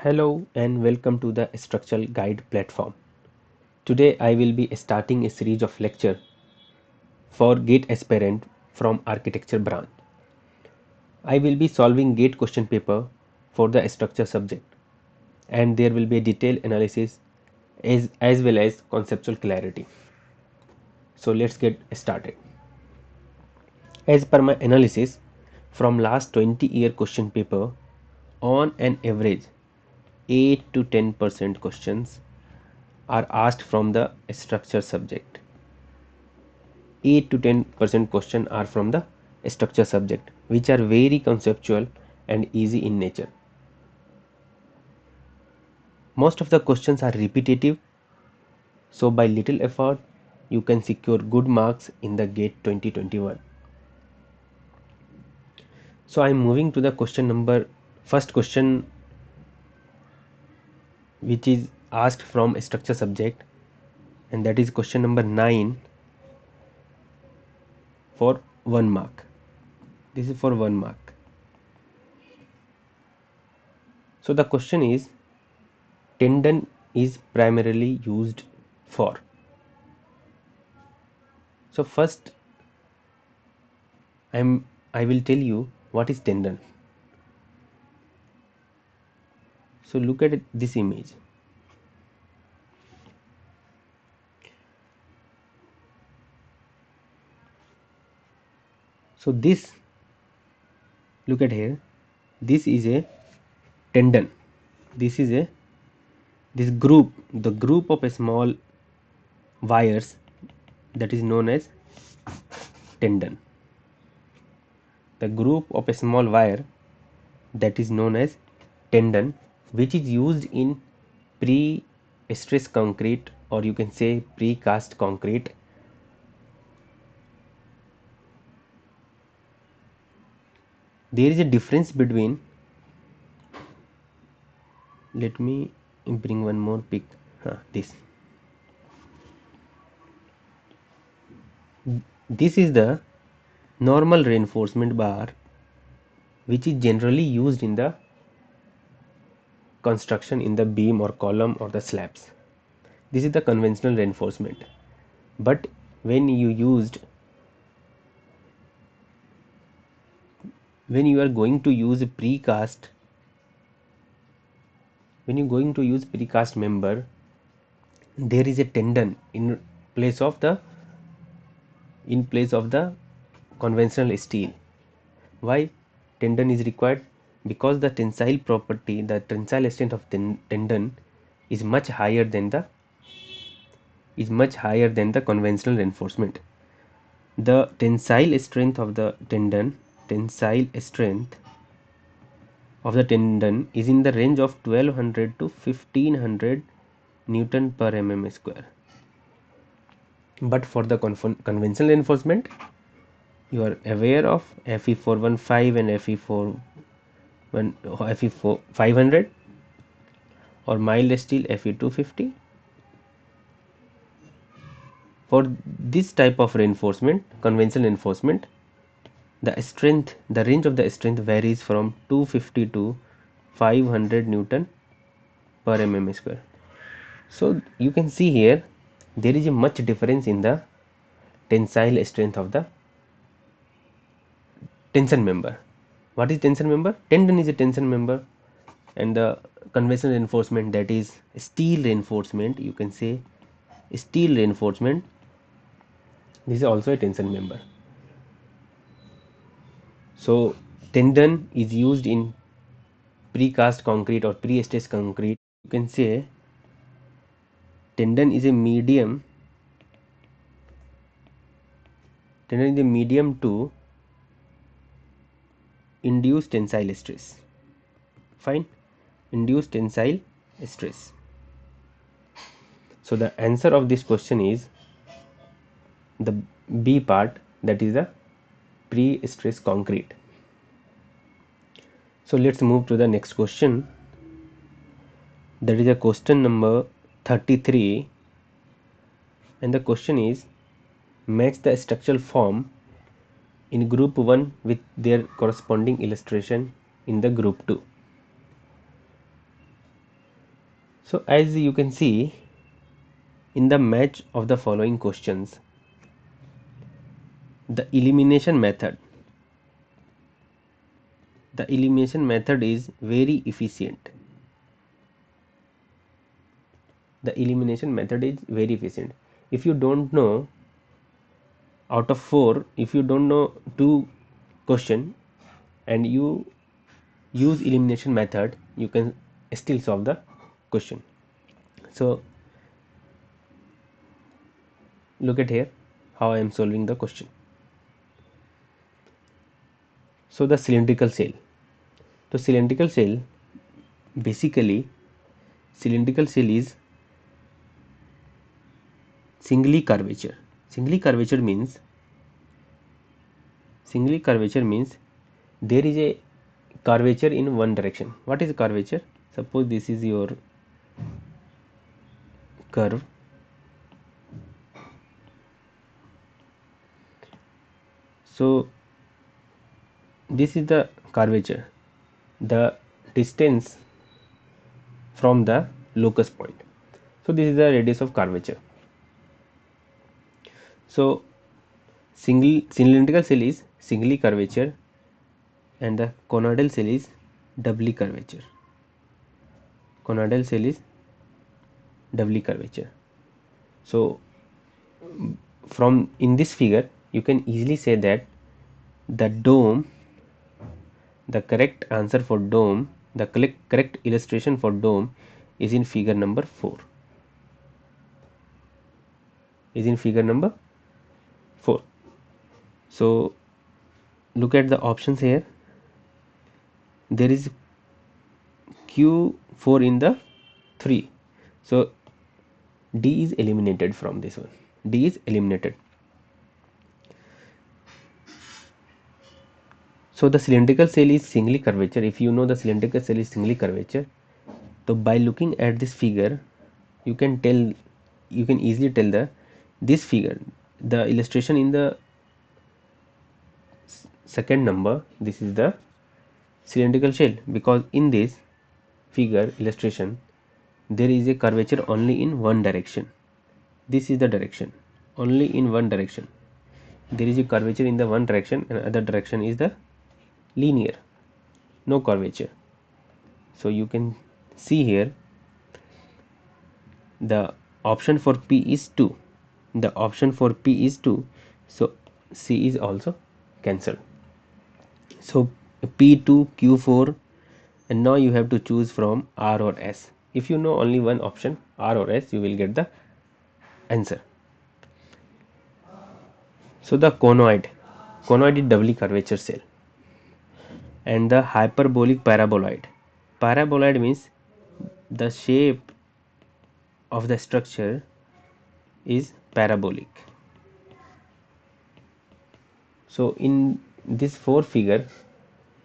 Hello and welcome to the Structural Guide platform. Today I will be starting a series of lecture for GATE aspirant from architecture branch. I will be solving GATE question paper for the structure subject, and there will be a detailed analysis as well as conceptual clarity. So let's get started. As per my analysis from last 20-year question paper, on an average 8 to 10% questions are asked from the structure subject. 8 to 10% question are from the structure subject, which are very conceptual and easy in nature. Most of the questions are repetitive, so by little effort you can secure good marks in the GATE 2021. So I am moving to the first question, which is asked from a structure subject, and that is question number 9 for 1 mark. This is for 1 mark. So the question is, tendon is primarily used for. So first I will tell you what is tendon. So look at this image. So this, look at here, this is a tendon. This is the group of a small wires, that is known as tendon. The group of a small wire, that is known as tendon, which is used in pre-stress concrete, or you can say precast concrete. There is a difference between, let me bring one more pic, this is the normal reinforcement bar, which is generally used in the construction in the beam or column or the slabs. This is the conventional reinforcement. But when you are going to use precast, member, there is a tendon in place of the conventional steel. Why tendon is required? Because the tensile strength of tendon is much higher than the conventional reinforcement. The tensile strength of the tendon is in the range of 1200 to 1500 Newton per mm square. But for the conventional reinforcement, you are aware of Fe415 and Fe500, or mild steel Fe250. For this type of reinforcement, conventional reinforcement, the range of the strength varies from 250 to 500 Newton per mm square. So you can see here there is a much difference in the tensile strength of the tension member. What is tension member? Tendon is a tension member, and the conventional reinforcement, that is steel reinforcement, you can say steel reinforcement, this is also a tension member. So tendon is used in precast concrete or pre-stress concrete. You can say tendon is a medium to induce tensile stress. Fine, induce tensile stress. So the answer of this question is the B part, that is the pre-stress concrete. So let's move to the next question. That is a question number 33, and the question is, match the structural form in group 1 with their corresponding illustration in the group 2. So as you can see in the match of the following questions, the elimination method is very efficient. The elimination method is very efficient. If you don't know, out of 4, if you don't know 2 question and you use elimination method, you can still solve the question. So look at here how I am solving the question. So the cylindrical cell. So cylindrical cell, basically cylindrical cell is singly curvature. Singly curvature means there is a curvature in one direction. What is curvature? Suppose this is your curve. So this is the curvature, the distance from the locus point. So this is the radius of curvature. So cylindrical cell is singly curvature and the conoidal cell is doubly curvature. Conoidal cell is doubly curvature. So from in this figure you can easily say that the dome, the correct answer for dome, the correct illustration for dome is in figure number 4. Is in figure number 4. So look at the options here. There is Q4 in the 3. So D is eliminated from this one. D is eliminated. So the cylindrical cell is singly curvature. If you know the cylindrical cell is singly curvature, so by looking at this figure, you can easily tell this figure, the illustration in the second number, this is the cylindrical shell, because in this figure illustration there is a curvature only in one direction. This is the direction, only in one direction. There is a curvature in the one direction and other direction is the linear, no curvature. So you can see here the option for P is 2. The option for P is 2. So C is also cancelled. So P2, Q4, and now you have to choose from R or S. If you know only one option, R or S, you will get the answer. So the conoid is doubly curvature cell, and the hyperbolic paraboloid. Paraboloid means the shape of the structure is parabolic. So in this 5 figure,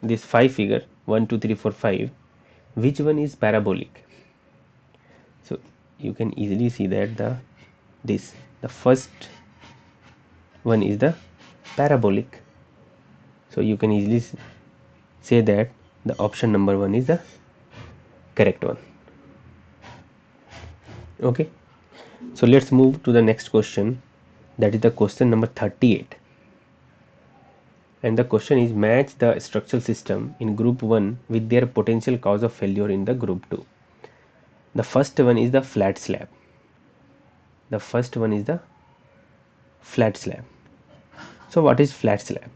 1 2 3 4 5, which one is parabolic? So you can easily see that the first one is the parabolic. So you can easily say that the option number 1 is the correct one. Okay, so let's move to the next question, that is the question number 38. And the question is, match the structural system in group 1 with their potential cause of failure in the group 2. The first one is the flat slab. So what is flat slab?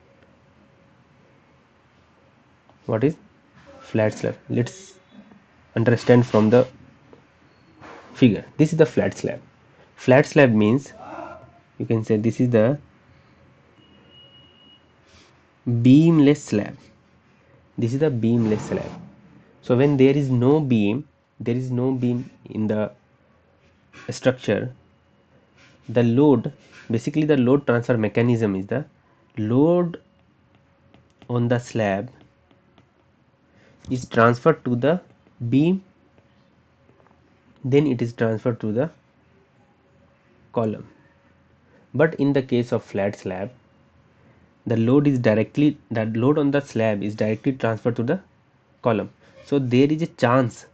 Let's understand from the figure. This is the flat slab. Flat slab means, you can say, this is the beamless slab. So when there is no beam in the structure, the load transfer mechanism is the load on the slab is transferred to the beam, then it is transferred to the column. But in the case of flat slab, the load on the slab is directly transferred to the column. So there is a chance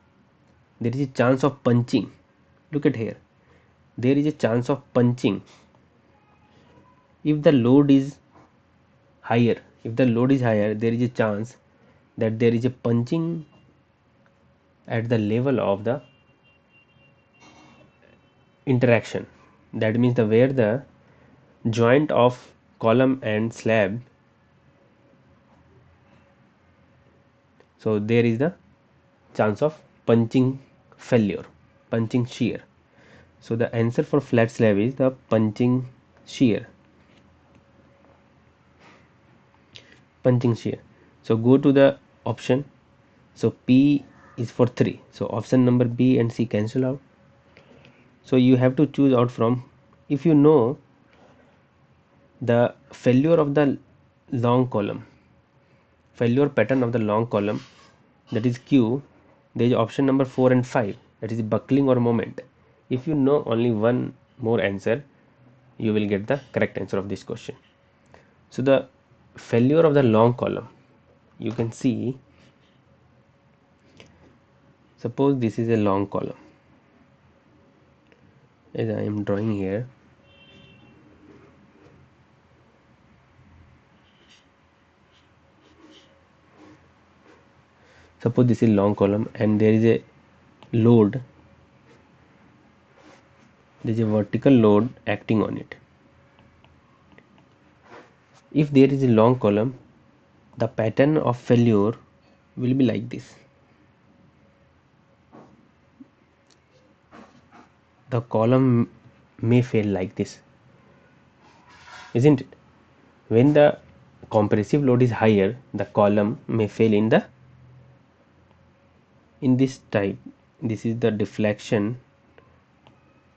there is a chance of punching. Look at here, there is a chance of punching if the load is higher. If the load is higher, there is a chance that there is a punching at the level of the interaction. That means the where the joint of column and slab, so there is the chance of punching failure, punching shear. So the answer for flat slab is the punching shear. Punching shear. So go to the option. So P is for 3. So option number B and C cancel out. So you have to choose out from, if you know the failure of the long column, failure pattern of the long column, that is Q, there is option number 4 and 5, that is buckling or moment. If you know only one more answer, you will get the correct answer of this question. So the failure of the long column, you can see, suppose this is a long column as I am drawing here. Suppose this is long column and there is a load, there is a vertical load acting on it. If there is a long column, the pattern of failure will be like this. The column may fail like this, isn't it? When the compressive load is higher, the column may fail in this type. This is the deflection.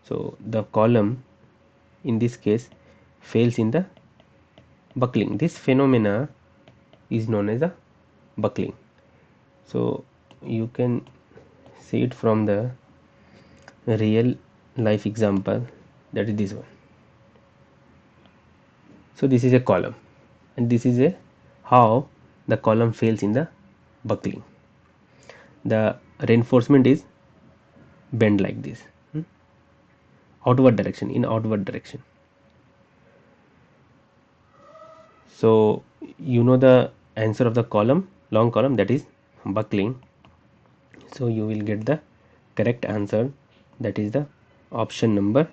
So the column in this case fails in the buckling. This phenomena is known as the buckling. So you can see it from the real life example, that is this one. So this is a column and this is a how the column fails in the buckling. The reinforcement is bend like this, outward direction, in outward direction. So you know the answer of the column, long column, that is buckling. So you will get the correct answer, that is the option number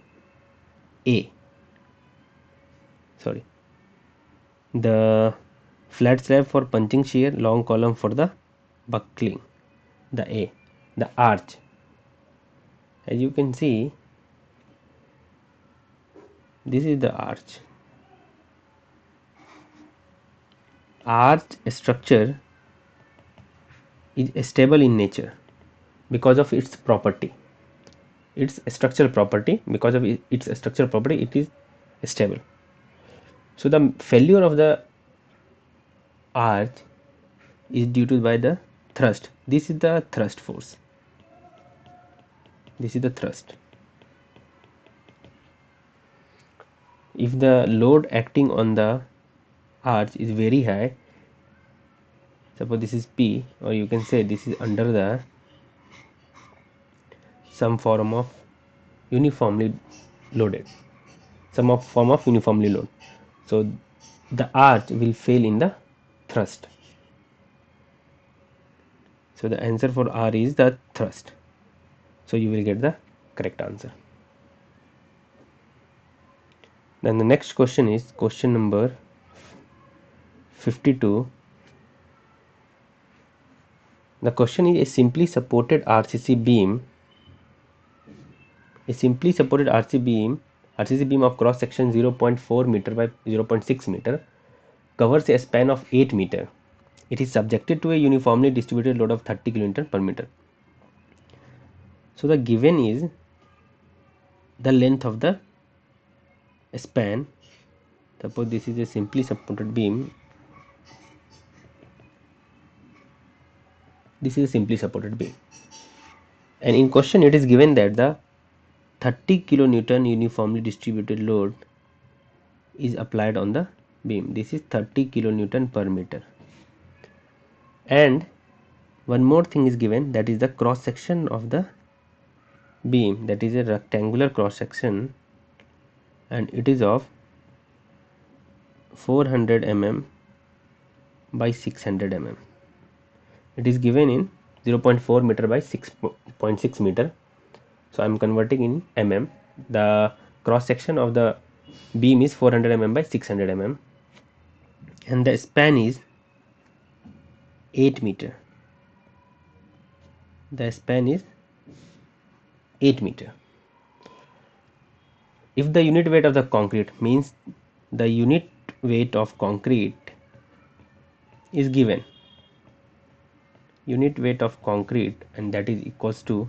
A. Sorry, the flat slab for punching shear, long column for the buckling, the A. The arch, as you can see, this is the arch. Arch structure is stable in nature because of its property, its structural property. Because of its structural property, it is stable. So the failure of the arch is due to by the thrust. This is the thrust force. This is the thrust. If the load acting on the arch is very high, suppose this is P, or you can say this is under the some form of uniformly loaded, some form of uniformly load. So the arch will fail in the thrust. So the answer for R is the thrust. So you will get the correct answer. Then the next question is question number 52. The question is a simply supported RCC beam. A simply supported RCC beam of cross section 0.4 meter by 0.6 meter covers a span of 8 meter. It is subjected to a uniformly distributed load of 30 kN per meter. So the given is the length of the span. Suppose this is a simply supported beam. This is a simply supported beam, and in question it is given that the 30 kilonewton uniformly distributed load is applied on the beam. This is 30 kilonewton per meter, and one more thing is given, that is the cross section of the beam that is a rectangular cross section and it is of 400 mm by 600 mm. It is given in 0.4 meter by 6.6 meter. So I am converting in mm. The cross section of the beam is 400 mm by 600 mm and the span is 8 meter. The span is 8 meter. If the unit weight of the concrete means the unit weight of concrete is given, unit weight of concrete, and that is equals to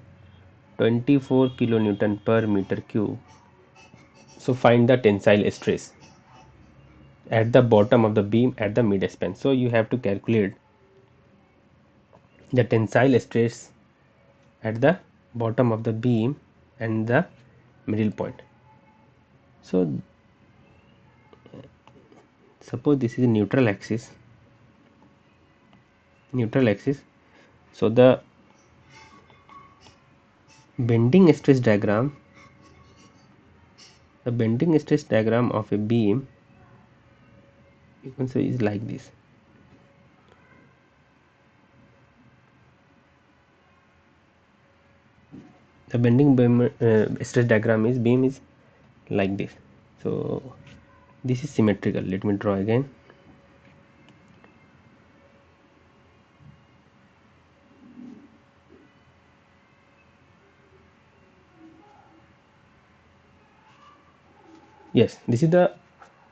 24 kilonewton per meter cube. So find the tensile stress at the bottom of the beam at the mid span. So you have to calculate the tensile stress at the bottom of the beam and the middle point. So suppose this is neutral axis. So the bending stress diagram of a beam, you can say, is like this. The bending beam stress diagram is beam is like this. So this is symmetrical. Let me draw again. Yes, this is the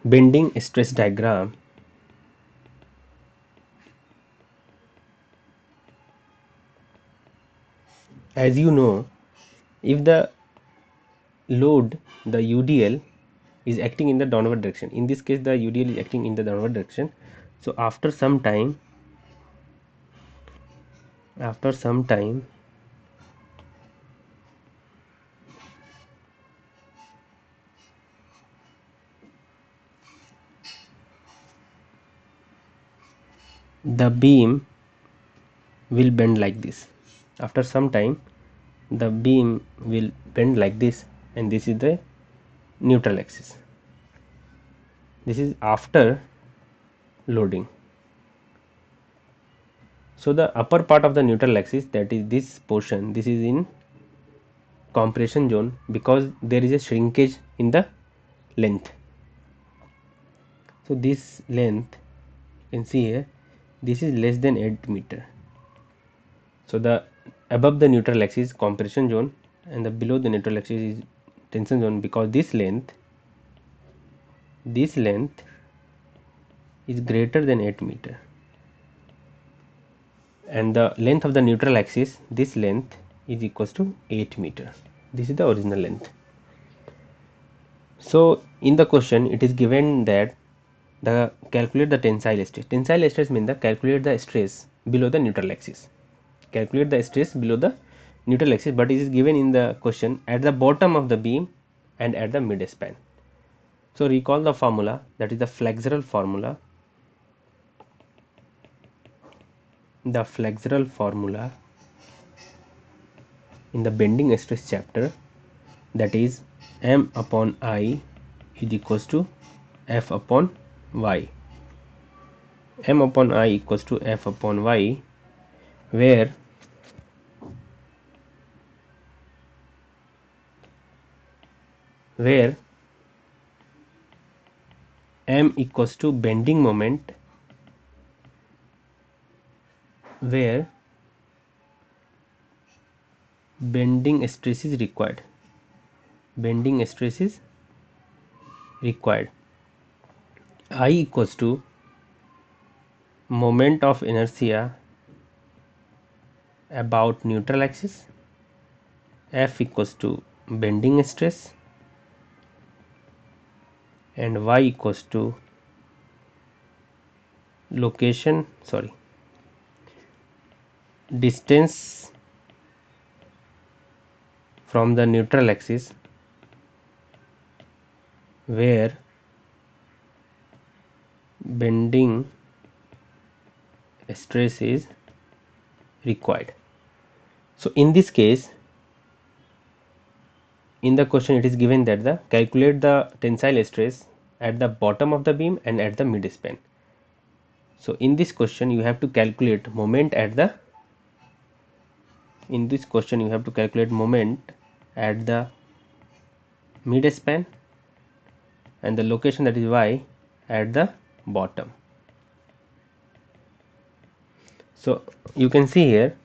bending stress diagram. As you know, if the load, the UDL, is acting in the downward direction, in this case the UDL is acting in the downward direction, so after some time the beam will bend like this. After some time the beam will bend like this, and this is the neutral axis. This is after loading. So the upper part of the neutral axis, that is this portion, this is in compression zone because there is a shrinkage in the length. So this length, you can see here, this is less than 8 meter. So the above the neutral axis is compression zone and the below the neutral axis is tension zone, because this length is greater than 8 meter, and the length of the neutral axis, this length, is equals to 8 meter. This is the original length. So in the question it is given that the calculate the tensile stress. Tensile stress means the calculate the stress below the neutral axis. Calculate the stress below the neutral axis, but it is given in the question at the bottom of the beam and at the mid span. So recall the formula, that is the flexural formula. The flexural formula in the bending stress chapter, that is M upon I is equals to F upon Y. M upon I equals to F upon Y, where M equals to bending moment, where bending stress is required. I equals to moment of inertia about neutral axis. F equals to bending stress, and Y equals to distance from the neutral axis where bending stress is required. So in this case in the question it is given that the calculate the tensile stress at the bottom of the beam and at the mid span. So in this question you have to calculate moment at the at the mid span and the location, that is y, at the bottom. So you can see here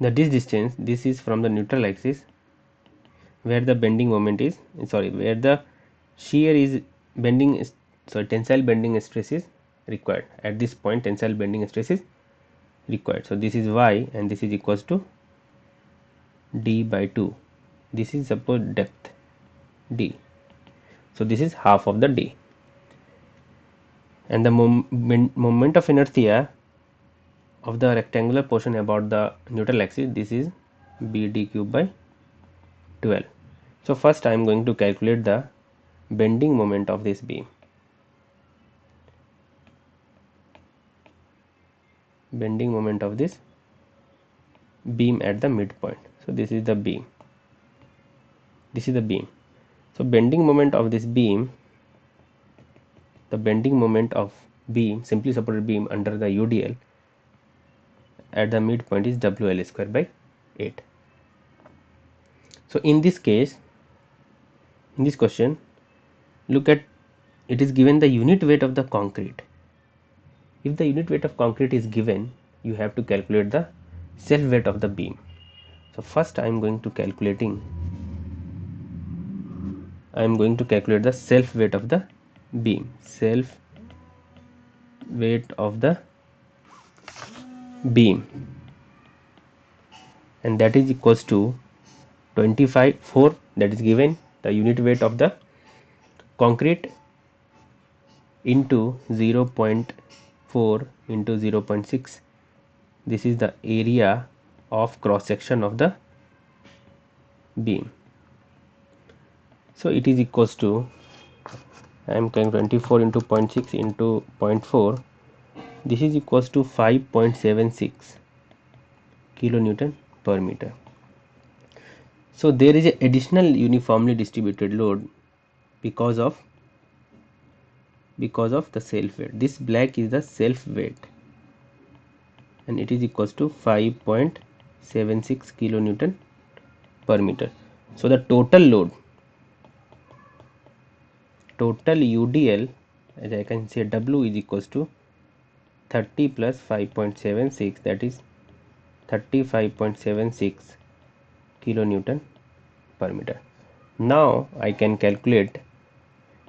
that this distance, this is from the neutral axis where the bending moment is, where the shear is bending, tensile bending stress is required. At this point tensile bending stress is required. So this is y and this is equals to d by 2. This is suppose depth d. So this is half of the d. And the moment of inertia of the rectangular portion about the neutral axis, this is bd cube by 12. So first I am going to calculate the bending moment of this beam. Bending moment of this beam at the midpoint. So this is the beam. This is the beam. So bending moment of this beam, the bending moment of beam, simply supported beam under the UDL at the midpoint is WL square by 8. So in this case, in this question, look at, it is given the unit weight of the concrete. If the unit weight of concrete is given, you have to calculate the self weight of the beam. So first I am going to calculate the self weight of the beam. Self weight of the beam, and that is equals to 25.4, that is given the unit weight of the concrete into 0.4 into 0.6. This is the area of cross section of the beam. So it is equals to, I am going 24 into 0.6 into 0.4. This is equals to 5.76 kilonewton per meter. So there is an additional uniformly distributed load because of the self weight. This black is the self weight and it is equals to 5.76 kilonewton per meter. So the total load, total UDL, as I can say, W is equals to 30 plus 5.76, that is 35.76 kilonewton per meter. Now I can calculate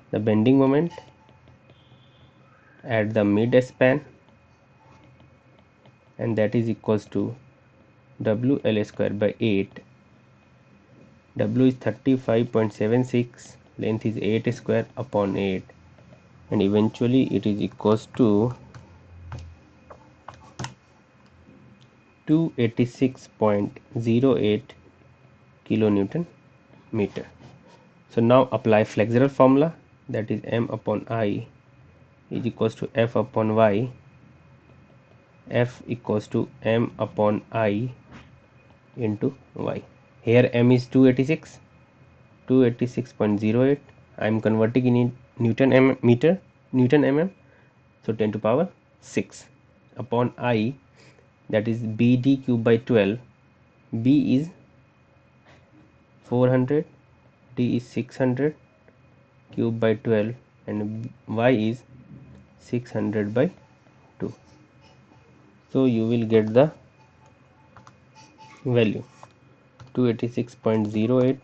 the bending moment at the mid span, and that is equals to WL square by 8. W is 35.76, length is 8 square upon 8, and eventually it is equals to 286.08 kilonewton meter. So now apply flexural formula, that is M upon I is equals to F upon Y. F equals to M upon I into Y. Here M is 286.08. I am converting in Newton mm. So 10 to power 6 upon I, that is BD cube by 12. B is 400, D is 600 cube by 12, and Y is 600 by 2. So you will get the value 286.08.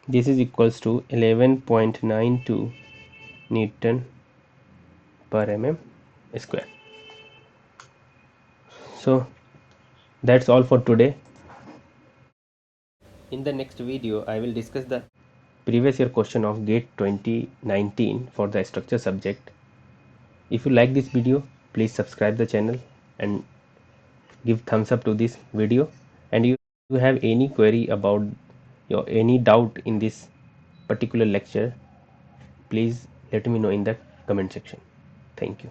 This is equals to 11.92 Newton per mm square. So that's all for today. In the next video I will discuss the previous year question of GATE 2019 for the structure subject. If you like this video, please subscribe the channel and give thumbs up to this video, and you you have any query about your any doubt in this particular lecture, please let me know in the comment section. Thank you.